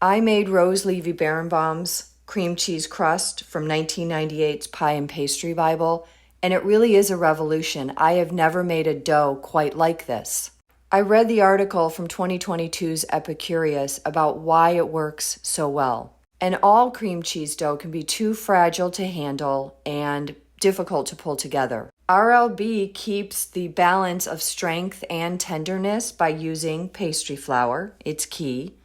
I made Rose Levy Berenbaum's cream cheese crust from 1998's Pie and Pastry Bible, and it really is a revolution. I have never made a dough quite like this. I read the article from 2022's Epicurious about why it works so well. And all cream cheese dough can be too fragile to handle and difficult to pull together. RLB keeps the balance of strength and tenderness by using pastry flour. It's key.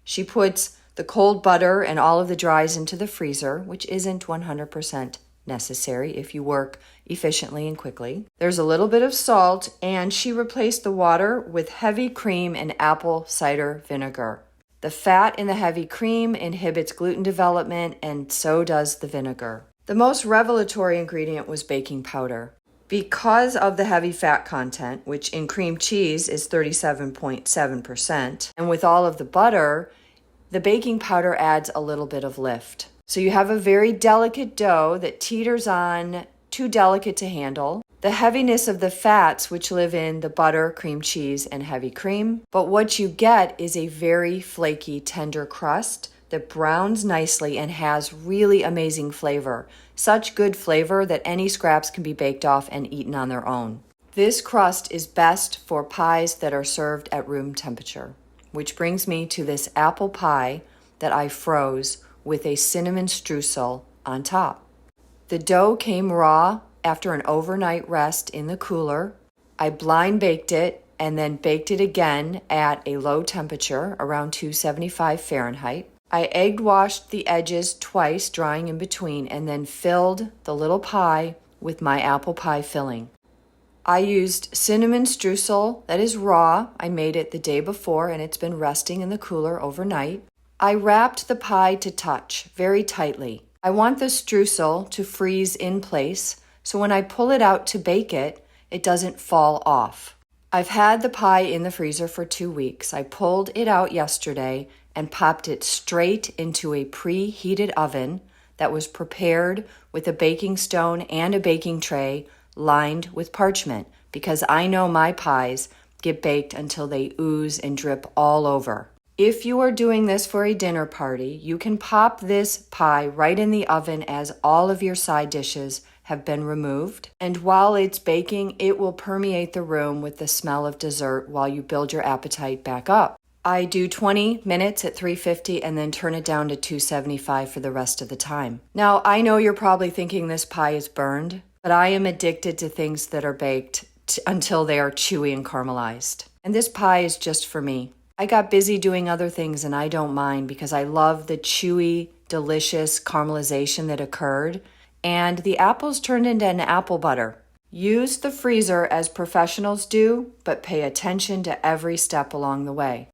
She puts the cold butter and all of the dries into the freezer, which isn't 100% necessary if you work efficiently and quickly. There's a little bit of salt, and she replaced the water with heavy cream and apple cider vinegar. The fat in the heavy cream inhibits gluten development, and so does the vinegar. The most revelatory ingredient was baking powder. Because of the heavy fat content, which in cream cheese is 37.7%, and with all of the butter, the baking powder adds a little bit of lift. So you have a very delicate dough that teeters on too delicate to handle. The heaviness of the fats, which live in the butter, cream cheese, and heavy cream. But what you get is a very flaky, tender crust that browns nicely and has really amazing flavor. Such good flavor that any scraps can be baked off and eaten on their own. This crust is best for pies that are served at room temperature, which brings me to this apple pie that I froze with a cinnamon streusel on top. The dough came raw after an overnight rest in the cooler. I blind baked it and then baked it again at a low temperature, around 275 Fahrenheit. I egg washed the edges twice, drying in between, and then filled the little pie with my apple pie filling. I used cinnamon streusel that is raw. I made it the day before and it's been resting in the cooler overnight. I wrapped the pie to touch very tightly. I want the streusel to freeze in place, so when I pull it out to bake it, it doesn't fall off. I've had the pie in the freezer for 2 weeks. I pulled it out yesterday and popped it straight into a preheated oven that was prepared with a baking stone and a baking tray lined with parchment, because I know my pies get baked until they ooze and drip all over. If you are doing this for a dinner party, you can pop this pie right in the oven as all of your side dishes have been removed. And while it's baking, it will permeate the room with the smell of dessert while you build your appetite back up. I do 20 minutes at 350 and then turn it down to 275 for the rest of the time. Now, I know you're probably thinking this pie is burned, but I am addicted to things that are baked until they are chewy and caramelized. And this pie is just for me. I got busy doing other things and I don't mind because I love the chewy, delicious caramelization that occurred, and the apples turned into an apple butter. Use the freezer as professionals do, but pay attention to every step along the way.